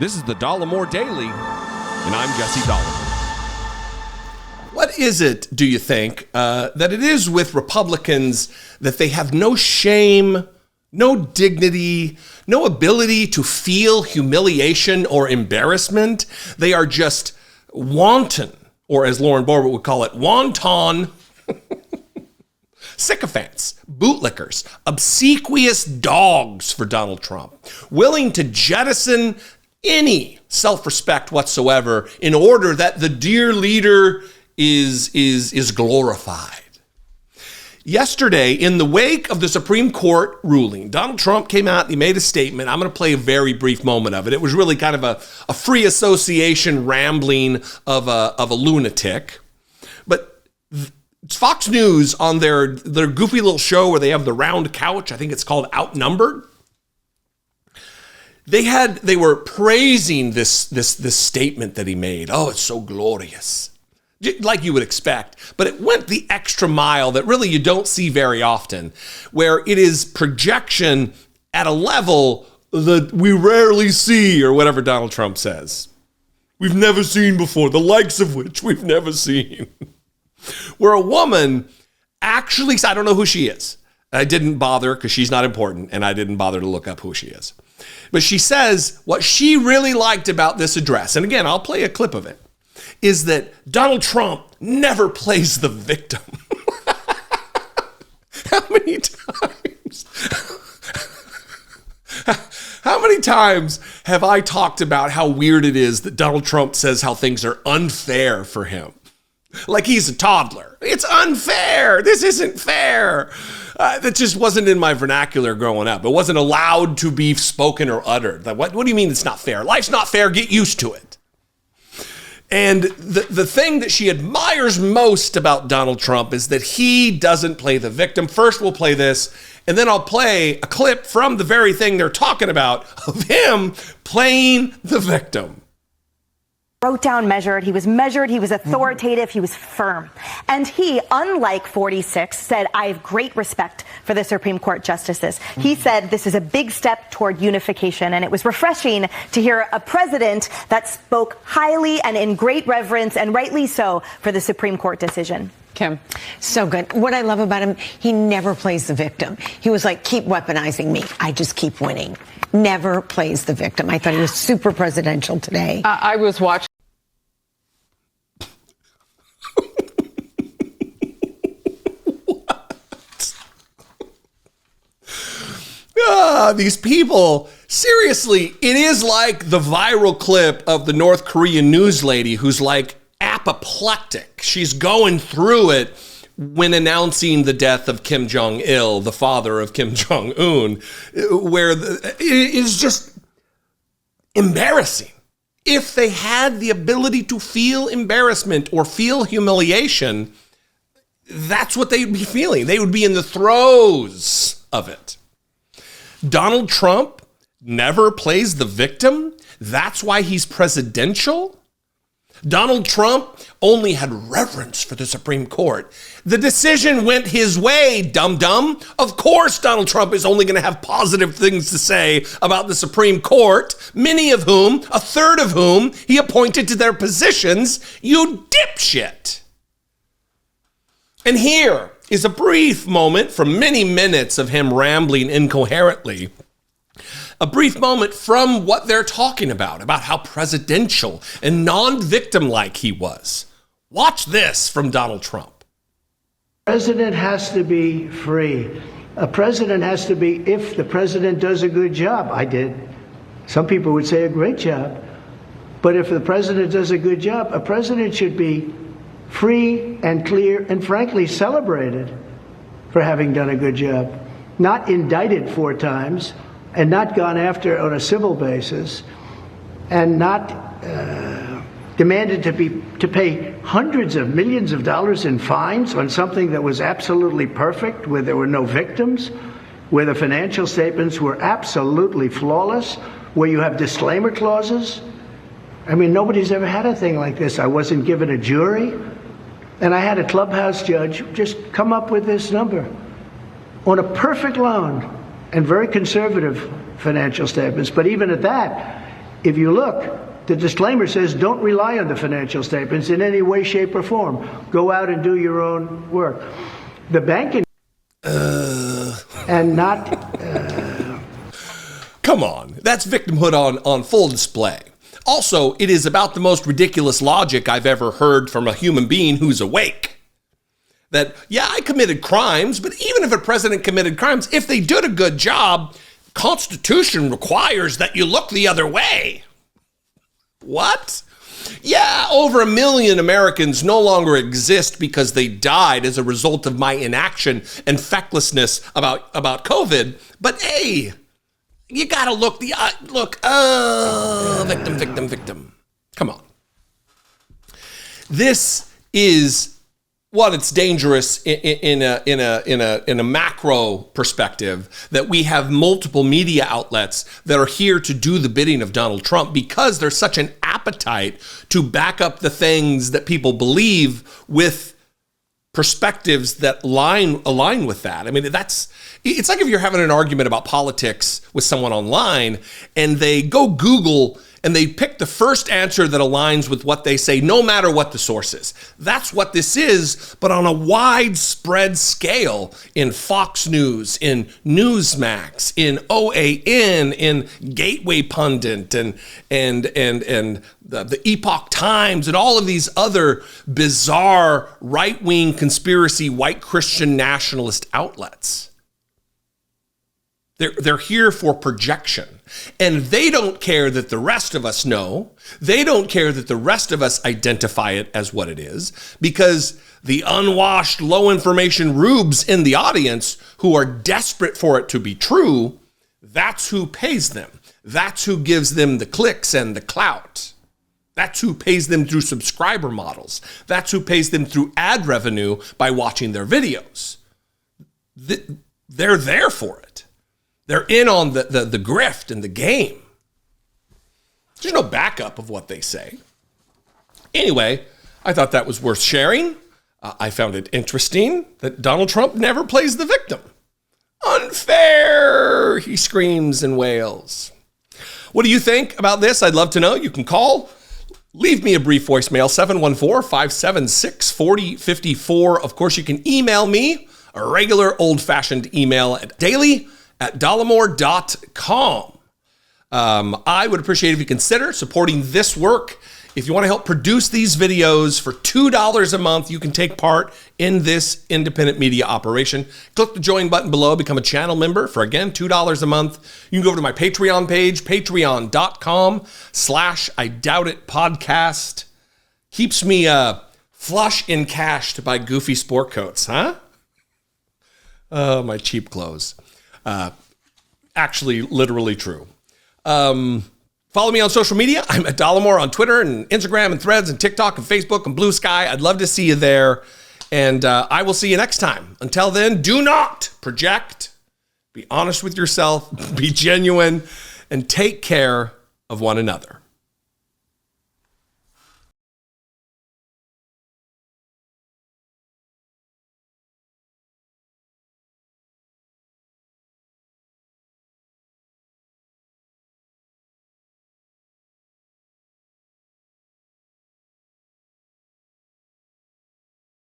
This is the Dollemore Daily, and I'm Jesse Dollemore. What is it, do you think, that it is with Republicans that they have no shame, no dignity, no ability to feel humiliation or embarrassment? They are just wanton, or as Lauren Boebert would call it, wanton sycophants, bootlickers, obsequious dogs for Donald Trump, willing to jettison any self-respect whatsoever in order that the dear leader is glorified. Yesterday, in the wake of the Supreme Court ruling, Donald Trump came out and he made a statement. I'm going to play a very brief moment of it. It was really kind of a free association rambling of a lunatic. But Fox News, on their goofy little show where they have the round couch, I think it's called Outnumbered, they were praising this statement that he made. Oh, it's so glorious, like you would expect. But it went the extra mile that really you don't see very often, where it is projection at a level that we rarely see, or whatever Donald Trump says. We've never seen before, the likes of which we've never seen. Where a woman actually, I don't know who she is. I didn't bother because she's not important, and I didn't bother to look up who she is. But she says what she really liked about this address, and again, I'll play a clip of it, is that Donald Trump never plays the victim. How many times have I talked about how weird it is that Donald Trump says how things are unfair for him? Like he's a toddler. It's unfair. This isn't fair. That just wasn't in my vernacular growing up. It wasn't allowed to be spoken or uttered. Like, what do you mean it's not fair? Life's not fair. Get used to it. And the thing that she admires most about Donald Trump is that he doesn't play the victim. First, we'll play this, and then I'll play a clip from the very thing they're talking about of him playing the victim. Wrote down measured, he was authoritative, he was firm. And he, unlike 46, said, I have great respect for the Supreme Court justices. He said this is a big step toward unification, and it was refreshing to hear a president that spoke highly and in great reverence, and rightly so, for the Supreme Court decision. Kym, so good. What I love about him, he never plays the victim. He was like, keep weaponizing me. I just keep winning. Never plays the victim. I thought he was super presidential today. I was watching. These people, seriously, it is like the viral clip of the North Korean news lady who's like apoplectic. She's going through it when announcing the death of Kim Jong-il, the father of Kim Jong-un, where it is just embarrassing. If they had the ability to feel embarrassment or feel humiliation, that's what they'd be feeling. They would be in the throes of it. Donald Trump never plays the victim. That's why he's presidential. Donald Trump only had reverence for the Supreme Court. The decision went his way, dum-dum. Of course, Donald Trump is only going to have positive things to say about the Supreme Court, many of whom, a third of whom, he appointed to their positions. You dipshit. And here is a brief moment from many minutes of him rambling incoherently. A brief moment from what they're talking about how presidential and non-victim-like he was. Watch this from Donald Trump. A president has to be free. A president has to be, if the president does a good job. I did. Some people would say a great job. But if the president does a good job, a president should be free and clear and frankly celebrated for having done a good job. Not indicted 4 times and not gone after on a civil basis and not demanded to pay hundreds of millions of dollars in fines on something that was absolutely perfect, where there were no victims, where the financial statements were absolutely flawless, where you have disclaimer clauses. I mean, nobody's ever had a thing like this. I wasn't given a jury. And I had a clubhouse judge just come up with this number on a perfect loan and very conservative financial statements. But even at that, If you look, the disclaimer says don't rely on the financial statements in any way, shape, or form. Go out and do your own work. The banking and not... Come on. That's victimhood on full display. Also, it is about the most ridiculous logic I've ever heard from a human being who's awake. That, yeah, I committed crimes, but even if a president committed crimes, if they did a good job, Constitution requires that you look the other way. What? Yeah, over 1 million Americans no longer exist because they died as a result of my inaction and fecklessness about COVID. But hey, you gotta look victim. Come on. This is what it's dangerous in a macro perspective, that we have multiple media outlets that are here to do the bidding of Donald Trump because there's such an appetite to back up the things that people believe with perspectives that align with that. I mean, it's like if you're having an argument about politics with someone online and they go Google and they pick the first answer that aligns with what they say, no matter what the source is. That's what this is, but on a widespread scale in Fox News, in Newsmax, in OAN, in Gateway Pundit, and the Epoch Times, and all of these other bizarre right-wing conspiracy white Christian nationalist outlets. They're here for projection, and they don't care that the rest of us know. They don't care that the rest of us identify it as what it is, because the unwashed, low information rubes in the audience who are desperate for it to be true, that's who pays them. That's who gives them the clicks and the clout. That's who pays them through subscriber models. That's who pays them through ad revenue by watching their videos. They're there for it. They're in on the grift and the game. There's no backup of what they say. Anyway, I thought that was worth sharing. I found it interesting that Donald Trump never plays the victim. Unfair, he screams and wails. What do you think about this? I'd love to know. You can call. Leave me a brief voicemail, 714-576-4054. Of course, you can email me, a regular old-fashioned email at daily@dollemore.com. I would appreciate if you consider supporting this work. If you want to help produce these videos for $2 a month, you can take part in this independent media operation. Click the join button below, become a channel member for, again, $2 a month. You can go over to my Patreon page, patreon.com/IDoubtItPodcast. Keeps me flush in cash to buy goofy sport coats, huh? Oh, my cheap clothes. Actually, literally true. Follow me on social media. I'm at Dollemore on Twitter and Instagram and Threads and TikTok and Facebook and Blue Sky. I'd love to see you there. And I will see you next time. Until then, do not project. Be honest with yourself. Be genuine. And take care of one another.